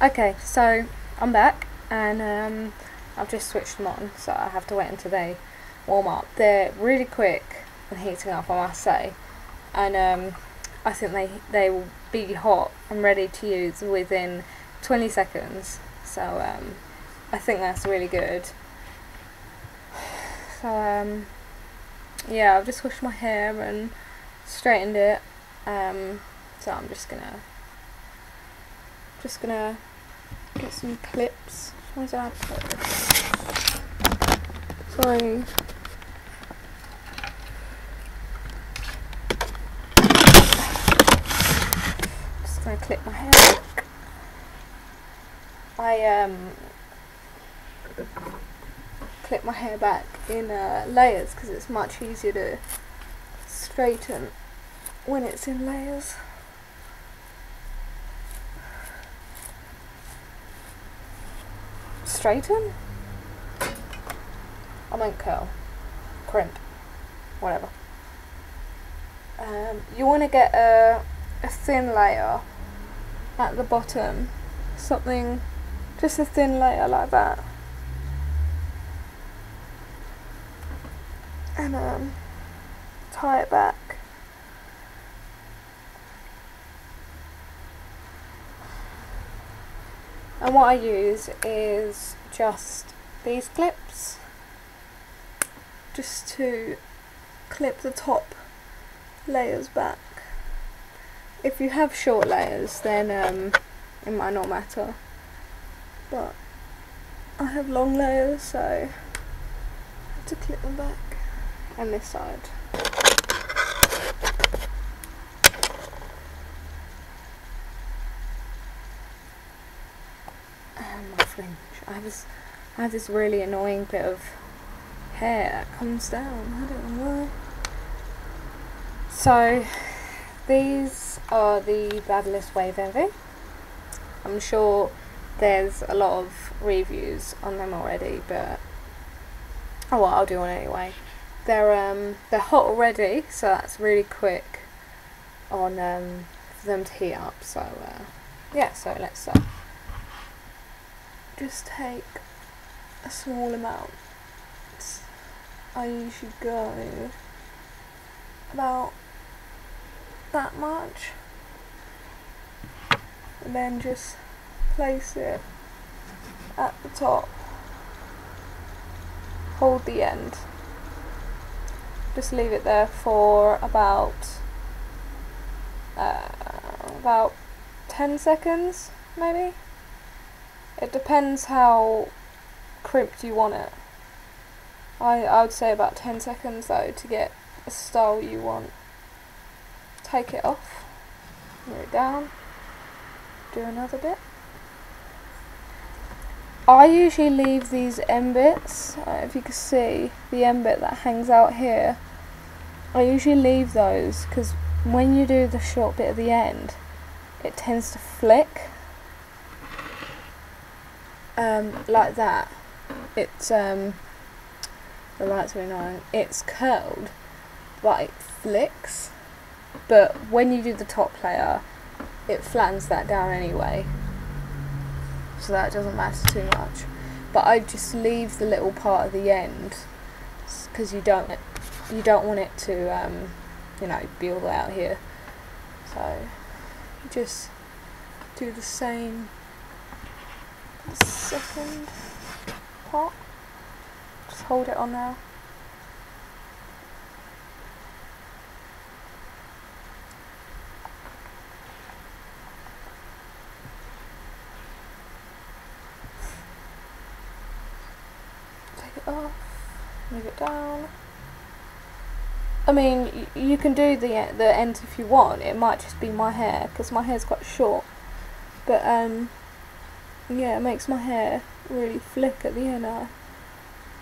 Okay, so I'm back and I've just switched them on, so I have to wait until they warm up. They're really quick and heating up, I must say, and I think they will be hot and ready to use within 20 seconds. So I think that's really good. So yeah, I've just washed my hair and straightened it. So I'm just gonna get some clips. Where's our clips? Sorry. Just gonna clip my hair back. I clip my hair back in layers because it's much easier to straighten when it's in layers. Straighten? I meant curl, crimp, whatever. You want to get a thin layer at the bottom, something, just a thin layer like that, and tie it back. And what I use is just these clips, just to clip the top layers back. If you have short layers, then it might not matter, but I have long layers, so I have to clip them back. And this side. My fringe. I have this really annoying bit of hair that comes down. I don't know why. So these are the Babyliss Wave Envy. I'm sure there's a lot of reviews on them already, but oh well, I'll do one anyway. They're hot already, so that's really quick on for them to heat up. So yeah, so let's just take a small amount. I usually go about that much, and then just place it at the top. Hold the end. Just leave it there for about 10 seconds, maybe. It depends how crimped you want it. I would say about 10 seconds though to get the style you want. Take it off, move it down, do another bit. I usually leave these end bits, if you can see the end bit that hangs out here, I usually leave those because when you do the short bit at the end, it tends to flick. Like that. It's the lights are annoying. It's curled, but it flicks. But when you do the top layer, it flattens that down anyway, so that doesn't matter too much. But I just leave the little part at the end because you don't want it to you know, be all the way out here. So you just do the same. The second part, just hold it on now. Take it off, move it down. I mean, you can do the end if you want. It might just be my hair because my hair's quite short, but yeah, it makes my hair really flick at the end,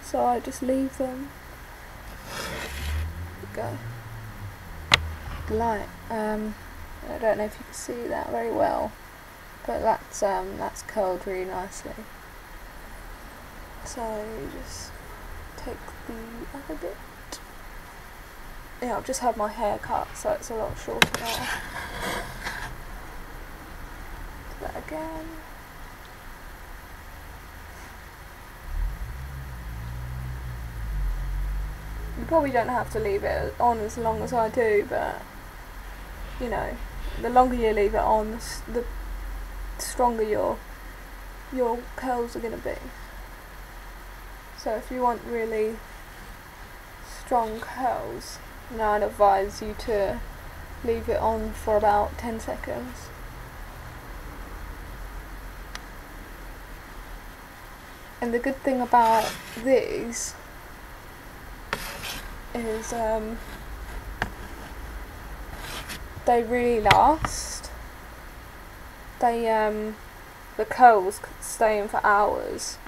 so I just leave them. Go. The light. I don't know if you can see that very well, but that's curled really nicely. So you just take the other bit. Yeah, I've just had my hair cut, so it's a lot shorter now. Do that again. You probably don't have to leave it on as long as I do, but you know, the longer you leave it on, the stronger your curls are going to be. So if you want really strong curls, now I'd advise you to leave it on for about 10 seconds. And the good thing about these is they really last. The curls stay in for hours.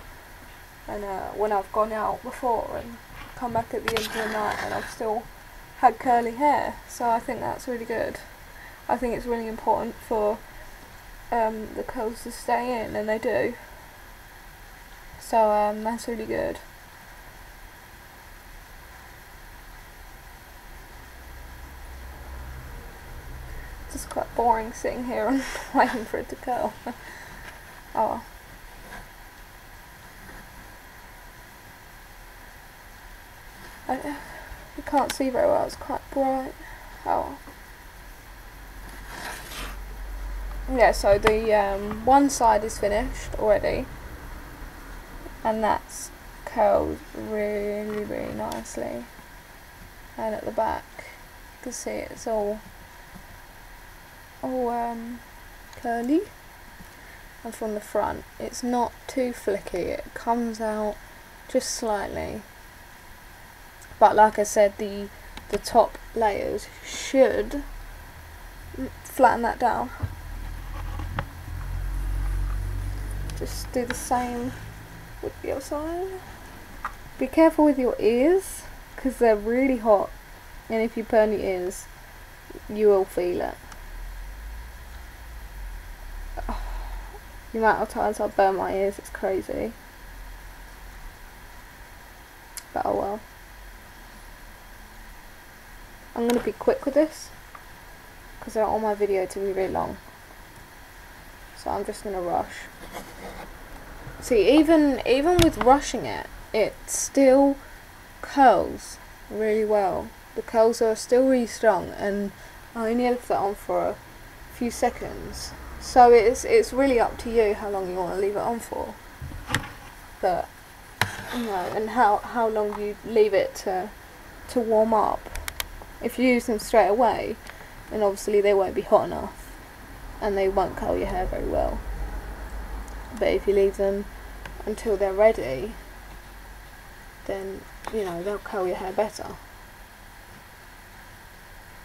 And when I've gone out before and come back at the end of the night and I've still had curly hair, so I think that's really good. I think it's really important for the curls to stay in, and they do. So that's really good. It's just quite boring sitting here and waiting for it to curl. Oh. You can't see very well, it's quite bright. Oh. Yeah, so the one side is finished already, and that's curled really, really nicely. And at the back, you can see it's all curly. And from the front, it's not too flicky, it comes out just slightly. But like I said, the top layers should flatten that down. Just do the same with the other side. Be careful with your ears, because they're really hot, and if you burn your ears, you will feel it. Oh, the amount of times I've burned my ears, it's crazy. But oh well. I'm going to be quick with this, because I don't want my video to be really long. So I'm just going to rush. See, even with rushing it, it still curls really well. The curls are still really strong, and I only left that on for a few seconds. So it's really up to you how long you want to leave it on for. But you know, and how long you leave it to warm up. If you use them straight away, then obviously they won't be hot enough, and they won't curl your hair very well. But if you leave them until they're ready, then you know they'll curl your hair better.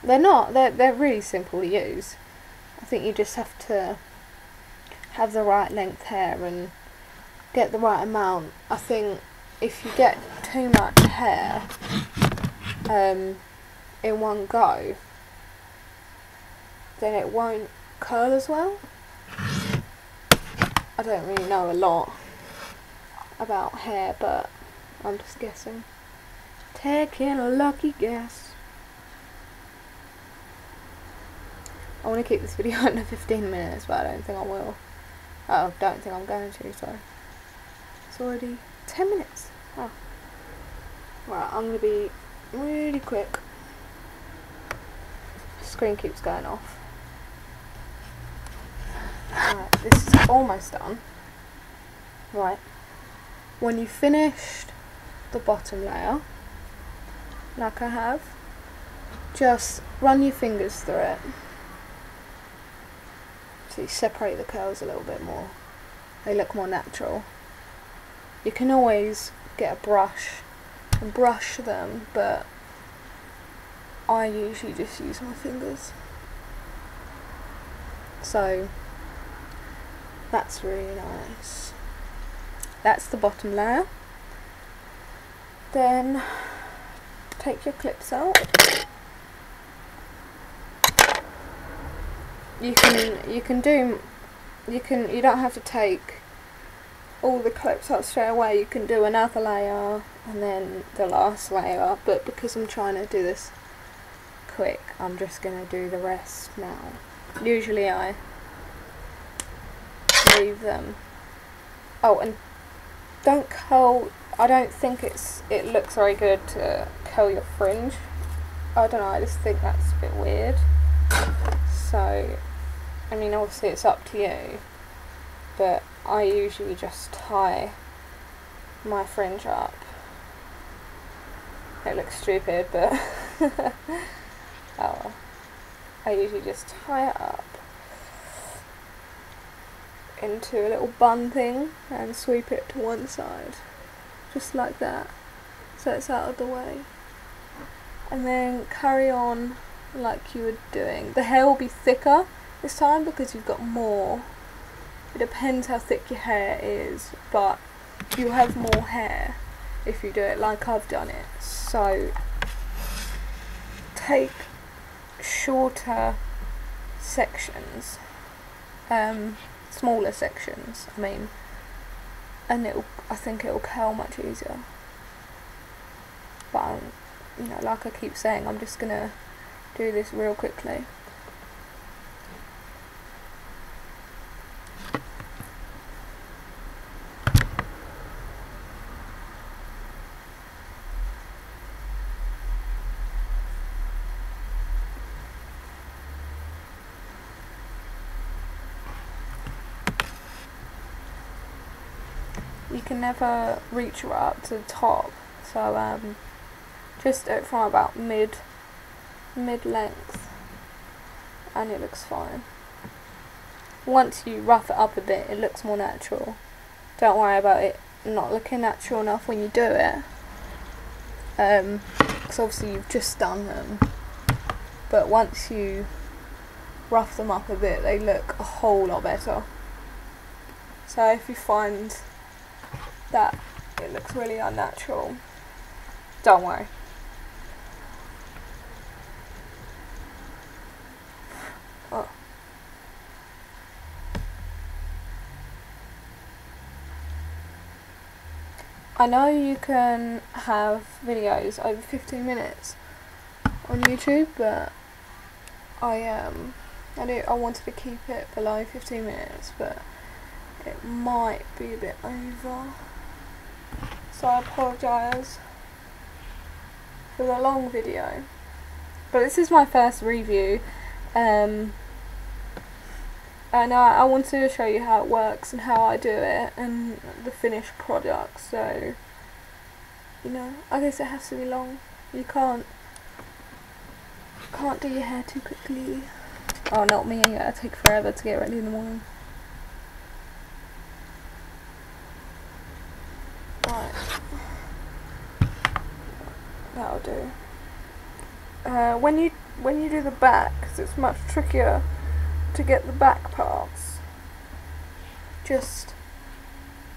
They're really simple to use. I think you just have to have the right length hair and get the right amount. I think if you get too much hair in one go, then it won't curl as well. I don't really know a lot about hair, but I'm just guessing. Taking a lucky guess. I want to keep this video under 15 minutes, but I don't think I will. Oh, don't think I'm going to, sorry. It's already 10 minutes. Oh. Right, I'm going to be really quick. Screen keeps going off. Right, this is almost done. Right, when you've finished the bottom layer, like I have, just run your fingers through it so you separate the curls a little bit more. They look more natural. You can always get a brush and brush them, but I usually just use my fingers. So that's really nice. That's the bottom layer. Then take your clips out. You don't have to take all the clips out straight away. You can do another layer and then the last layer, but because I'm trying to do this quick, I'm just going to do the rest now. Usually I leave them. Oh, and don't curl I don't think it looks very good to curl your fringe. I don't know, I just think that's a bit weird. So, I mean, obviously it's up to you, but I usually just tie my fringe up. It looks stupid, but oh, I usually just tie it up into a little bun thing and sweep it to one side, just like that, so it's out of the way, and then carry on like you were doing. The hair will be thicker this time because you've got more. It depends how thick your hair is, but you'll have more hair if you do it like I've done it. So take shorter sections, smaller sections, I mean, and I think it'll curl much easier. But you know, like I keep saying, I'm just gonna do this real quickly. You can never reach right up to the top, so just do it from about mid length and it looks fine. Once you rough it up a bit, it looks more natural. Don't worry about it not looking natural enough when you do it, because obviously you've just done them, but once you rough them up a bit, they look a whole lot better. So if you find that it looks really unnatural, don't worry. Oh. I know you can have videos over 15 minutes on YouTube, but I wanted to keep it below 15 minutes, but it might be a bit over. So I apologise for the long video, but this is my first review, and I wanted to show you how it works and how I do it and the finished product. So, you know, I guess it has to be long. You can't do your hair too quickly. Oh, not me, I take forever to get ready in the morning. Right, that'll do. When you do the back, 'cause it's much trickier to get the back parts, just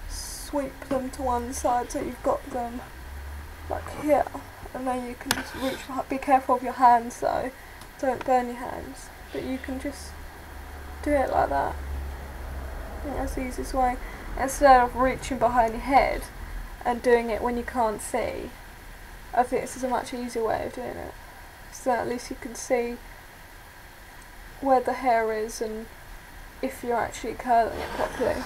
sweep them to one side so you've got them like here, and then you can just reach. Be careful of your hands though, don't burn your hands, but you can just do it like that. I think that's the easiest way, instead of reaching behind your head and doing it when you can't see. I think this is a much easier way of doing it, so at least you can see where the hair is and if you're actually curling it properly.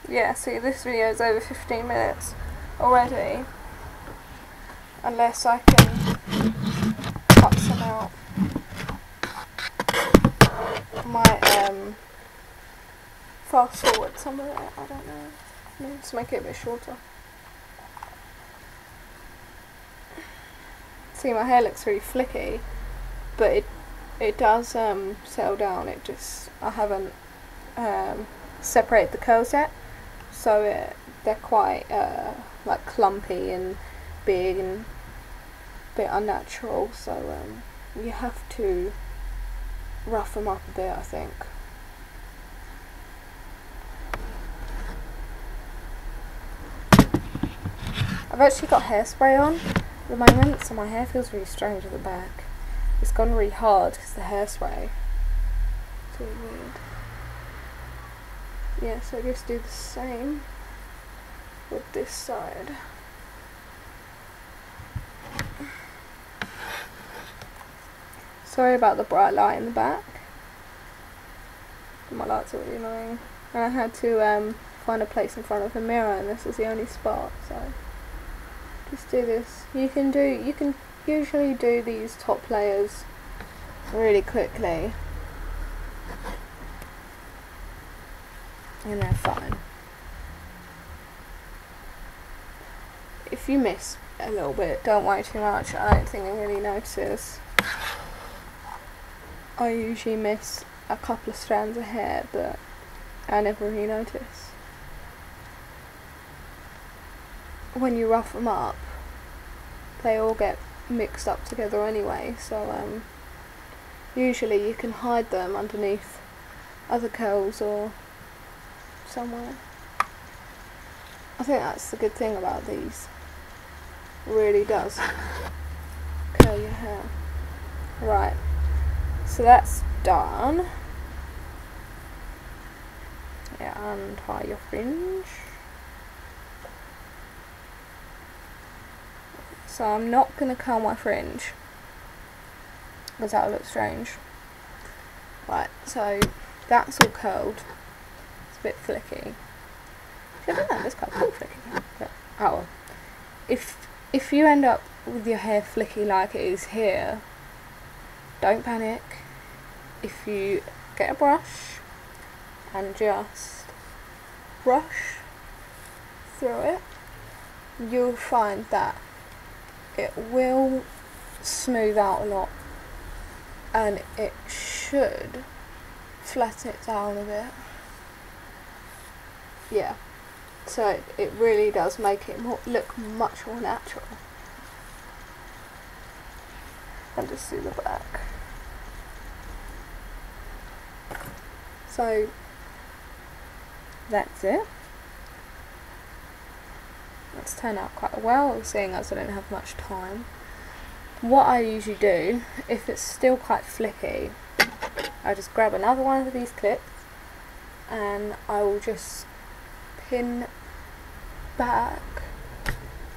Yeah, see, this video is over 15 minutes already, unless I can cut some out. I might fast forward some of it, I don't know, maybe just make it a bit shorter. See, my hair looks really flicky, but it does settle down. It just, I haven't separated the curls yet, so they're quite like clumpy and big and a bit unnatural, so you have to rough them up a bit, I think. I've actually got hairspray on at the moment, so my hair feels really strange at the back. It's gone really hard because the hairspray. It's really weird. Yeah, so just do the same with this side. Sorry about the bright light in the back. My lights are really annoying. And I had to find a place in front of the mirror, and this is the only spot, so just do this. You can usually do these top layers really quickly, and they're fine. If you miss a little bit, don't worry too much. I don't think you really notice. I usually miss a couple of strands of hair, but I never really notice. When you rough them up, they all get mixed up together anyway, so usually you can hide them underneath other curls or somewhere. I think that's the good thing about these. It really does curl your hair. Right, so that's done. Yeah, untie your fringe. So I'm not going to curl my fringe because that will look strange. Right, so that's all curled. It's a bit flicky. I don't know, it's quite cool flicky. But, oh well. If you end up with your hair flicky like it is here, don't panic. If you get a brush and just brush through it, you'll find that it will smooth out a lot, and it should flatten it down a bit. Yeah, so it really does make it look much more natural. And just do the back. So that's it. It's turned out quite well, seeing as I don't have much time. What I usually do, if it's still quite flicky, I just grab another one of these clips and I will just pin back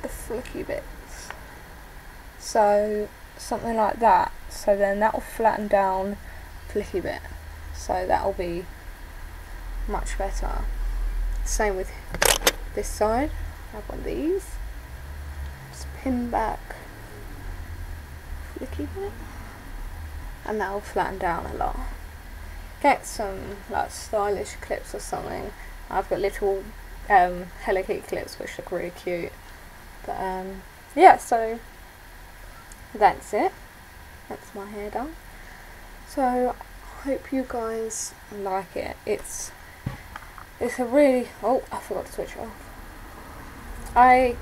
the flicky bits. So something like that. So then that will flatten down the flicky bit. So that will be much better. Same with this side. I have one of these. Just pin back flicky bit, and that will flatten down a lot. Get some like stylish clips or something. I've got little Hello Kitty clips which look really cute. But yeah, so that's it. That's my hair done. So I hope you guys like it. It's a really, oh, I forgot to switch it off. I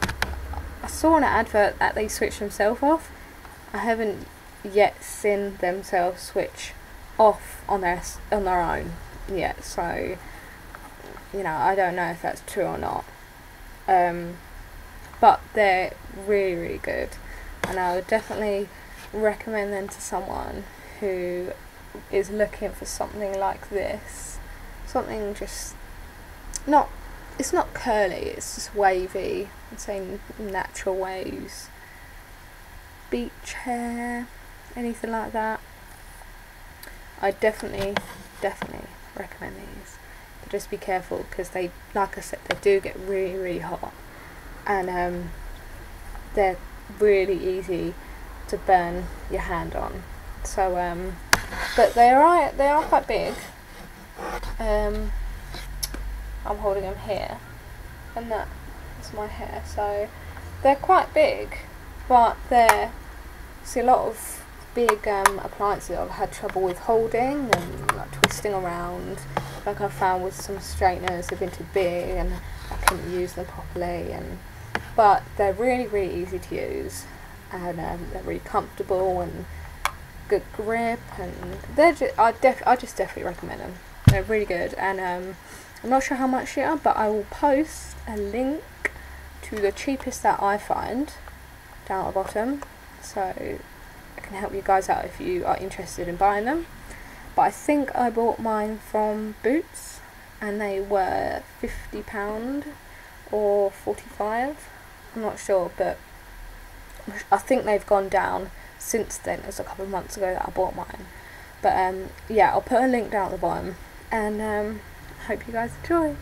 saw an advert that they switch themselves off. I haven't yet seen themselves switch off on their own yet, so you know, I don't know if that's true or not. But they're really good, and I would definitely recommend them to someone who is looking for something like this. Something just not, it's not curly, it's just wavy. I'm saying natural waves, beach hair, anything like that. I definitely recommend these. But just be careful, because they, like I said, they do get really hot, and they're really easy to burn your hand on. So but they are quite big. I'm holding them here, and that's my hair, so they're quite big, but they're, see, a lot of big appliances I've had trouble with holding and like twisting around. Like I found with some straighteners, they've been too big and I couldn't use them properly, but they're really easy to use, and they're really comfortable and good grip, and they're I just definitely recommend them. They're really good, and I'm not sure how much they are, but I will post a link to the cheapest that I find down at the bottom, so I can help you guys out if you are interested in buying them. But I think I bought mine from Boots, and they were £50 or 45. I'm not sure, but I think they've gone down since then. It was a couple of months ago that I bought mine. But yeah, I'll put a link down at the bottom, and hope you guys enjoy.